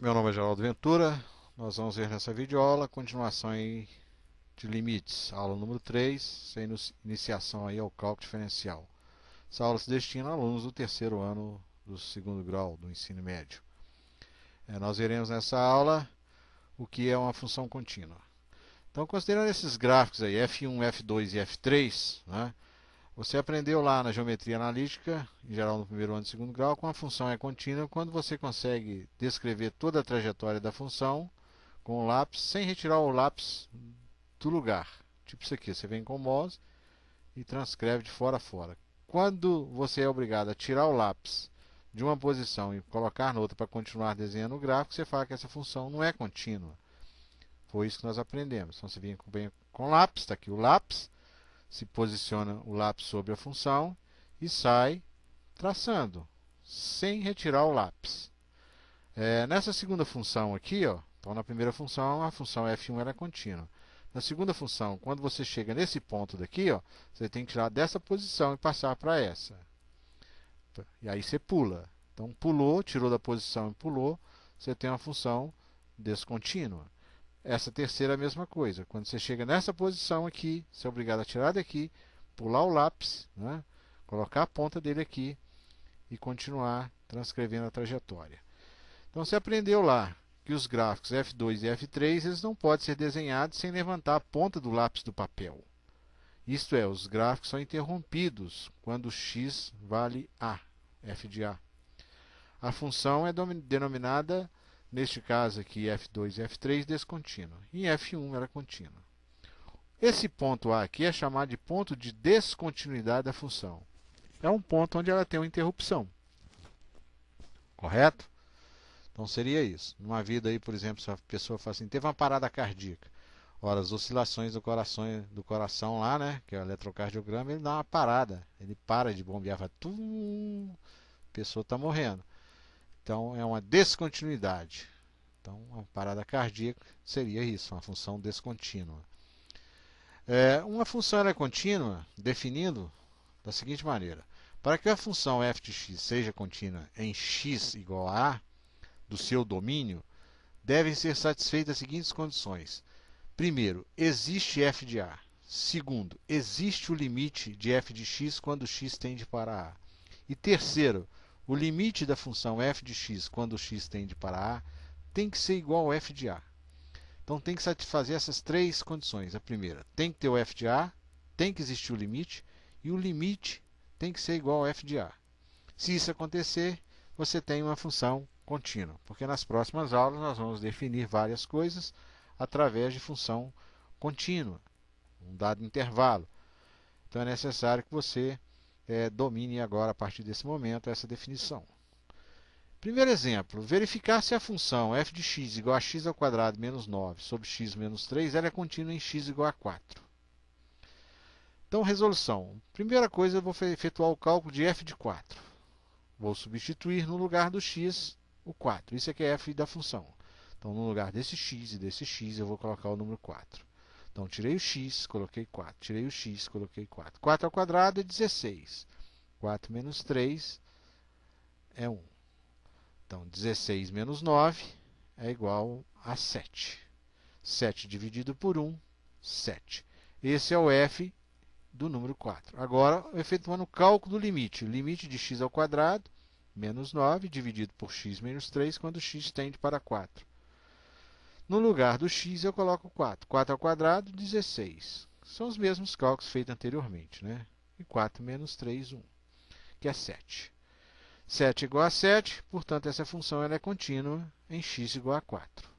Meu nome é Geraldo Ventura. Nós vamos ver nessa videoaula a continuação aí de limites, aula número 3, sem iniciação aí ao cálculo diferencial. Essa aula se destina a alunos do terceiro ano do segundo grau do ensino médio. Nós veremos nessa aula o que é uma função contínua. Então, considerando esses gráficos aí, F1, F2 e F3, né, você aprendeu lá na geometria analítica, em geral no primeiro ano do segundo grau, com a função é contínua quando você consegue descrever toda a trajetória da função com o lápis, sem retirar o lápis do lugar. Tipo isso aqui, você vem com o mouse e transcreve de fora a fora. Quando você é obrigado a tirar o lápis de uma posição e colocar na outra para continuar desenhando o gráfico, você fala que essa função não é contínua. Foi isso que nós aprendemos. Então você vem com o lápis, está aqui o lápis, se posiciona o lápis sobre a função e sai traçando, sem retirar o lápis. Nessa segunda função aqui, ó, então na primeira função, a função f1 era contínua. Na segunda função, quando você chega nesse ponto daqui, ó, você tem que tirar dessa posição e passar para essa. E aí você pula. Então pulou, tirou da posição e pulou, você tem uma função descontínua. Essa terceira é a mesma coisa. Quando você chega nessa posição aqui, você é obrigado a tirar daqui, pular o lápis, né, colocar a ponta dele aqui e continuar transcrevendo a trajetória. Então você aprendeu lá que os gráficos F2 e F3 eles não podem ser desenhados sem levantar a ponta do lápis do papel. Isto é, os gráficos são interrompidos quando x vale A, f de A. A função é denominada, neste caso aqui, F2 e F3, descontínua. E F1 ela é contínua. Esse ponto A aqui é chamado de ponto de descontinuidade da função. É um ponto onde ela tem uma interrupção. Correto? Então seria isso. Numa vida aí, por exemplo, se a pessoa fala assim, teve uma parada cardíaca. Ora, as oscilações do coração lá, né, que é o eletrocardiograma, ele dá uma parada. Ele para de bombear, vai tum, a pessoa está morrendo. Então é uma descontinuidade. Então uma parada cardíaca seria isso, uma função descontínua. Uma função ela é contínua, definindo da seguinte maneira. Para que a função f de x seja contínua em x igual a A, do seu domínio, devem ser satisfeitas as seguintes condições. Primeiro, existe f de A. Segundo, existe o limite de f de x quando x tende para A. E terceiro, o limite da função f de x quando x tende para A tem que ser igual ao f de A. Então tem que satisfazer essas três condições. A primeira, tem que ter o f de A, tem que existir o limite, e o limite tem que ser igual ao f de A. Se isso acontecer, você tem uma função contínua, porque nas próximas aulas nós vamos definir várias coisas através de função contínua, um dado intervalo. Então é necessário que você domine agora, a partir desse momento, essa definição. Primeiro exemplo, verificar se a função f de x igual a x ao quadrado menos 9 sobre x menos 3 ela é contínua em x igual a 4. Então, resolução. Primeira coisa, eu vou efetuar o cálculo de f de 4. Vou substituir no lugar do x o 4. Isso aqui é f da função. Então, no lugar desse x e desse x, eu vou colocar o número 4. Então, tirei o x, coloquei 4. Tirei o x, coloquei 4. 4 ao quadrado é 16. 4 menos 3 é 1. Então, 16 menos 9 é igual a 7. 7 dividido por 1, 7. Esse é o f do número 4. Agora, efetuando o cálculo do limite. O limite de x ao quadrado, menos 9, dividido por x menos 3, quando x tende para 4. No lugar do x, eu coloco 4. 4 ao quadrado, 16. São os mesmos cálculos feitos anteriormente, né? E 4 menos 3, 1, que é 7. 7 igual a 7, portanto, essa função ela é contínua em x igual a 4.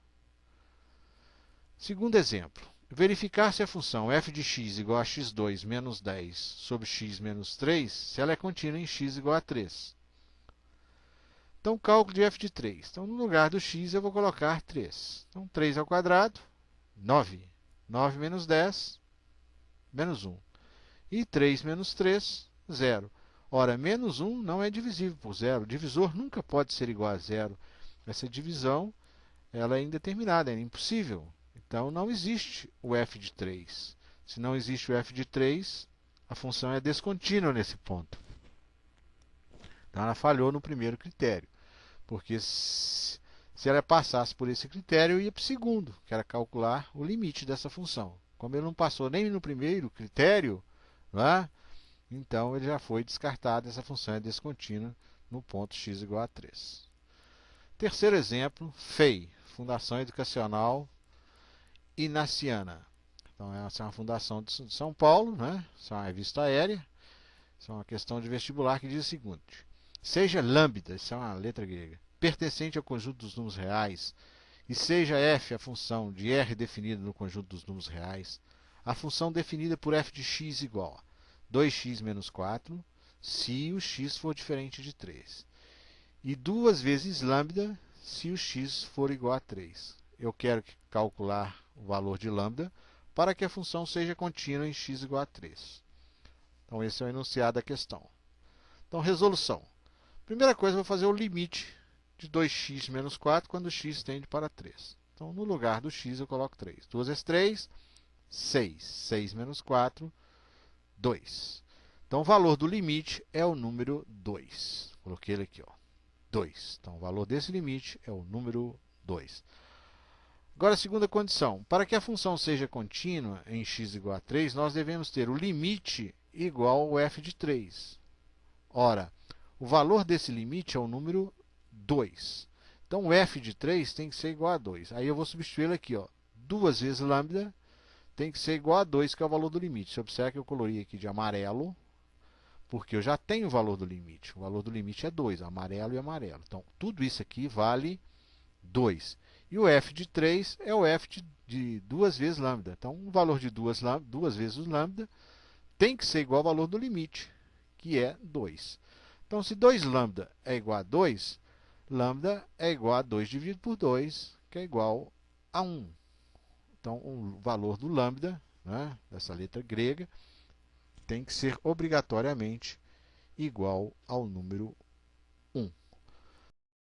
Segundo exemplo, verificar se a função f de x igual a x2 menos 10 sobre x menos 3, se ela é contínua em x igual a 3. Então, cálculo de f de 3. Então, no lugar do x, eu vou colocar 3. Então, 3 ao quadrado, 9. 9 menos 10, menos 1. E 3 menos 3, 0. Ora, menos 1 não é divisível por 0. O divisor nunca pode ser igual a 0. Essa divisão ela é indeterminada, é impossível. Então, não existe o f de 3. Se não existe o f de 3, a função é descontínua nesse ponto. Então, ela falhou no primeiro critério. Porque se Se ela passasse por esse critério, eu ia para o segundo, que era calcular o limite dessa função. Como ele não passou nem no primeiro critério, não é? Então ele já foi descartado, essa função é descontínua no ponto x igual a 3. Terceiro exemplo, FEI, Fundação Educacional Inaciana. Então essa é uma fundação de São Paulo, né? Isso é uma revista aérea. Isso é uma questão de vestibular que diz o seguinte: seja lambda, isso é uma letra grega, pertencente ao conjunto dos números reais, e seja f a função de r definida no conjunto dos números reais, a função definida por f de x igual a 2x menos 4, se o x for diferente de 3. E 2 vezes lambda, se o x for igual a 3. Eu quero calcular o valor de lambda para que a função seja contínua em x igual a 3. Então, esse é o enunciado da questão. Então, resolução. Primeira coisa, eu vou fazer o limite de 2x menos 4 quando x tende para 3. Então, no lugar do x, eu coloco 3. 2 vezes 3, 6. 6 menos 4, 2. Então, o valor do limite é o número 2. Coloquei ele aqui, ó, 2. Então, o valor desse limite é o número 2. Agora, a segunda condição. Para que a função seja contínua em x igual a 3, nós devemos ter o limite igual ao f de 3. Ora, o valor desse limite é o número 2. Então, o f de 3 tem que ser igual a 2. Aí eu vou substituí-lo aqui, ó. 2 vezes lambda tem que ser igual a 2, que é o valor do limite. Você observa que eu colori aqui de amarelo, porque eu já tenho o valor do limite. O valor do limite é 2, amarelo e amarelo. Então, tudo isso aqui vale 2. E o f de 3 é o f de 2 vezes lambda. Então, o valor de 2 vezes o lambda tem que ser igual ao valor do limite, que é 2. Então, se 2 lambda é igual a 2, lambda é igual a 2 dividido por 2, que é igual a 1. Então, o valor do lambda, né, dessa letra grega, tem que ser obrigatoriamente igual ao número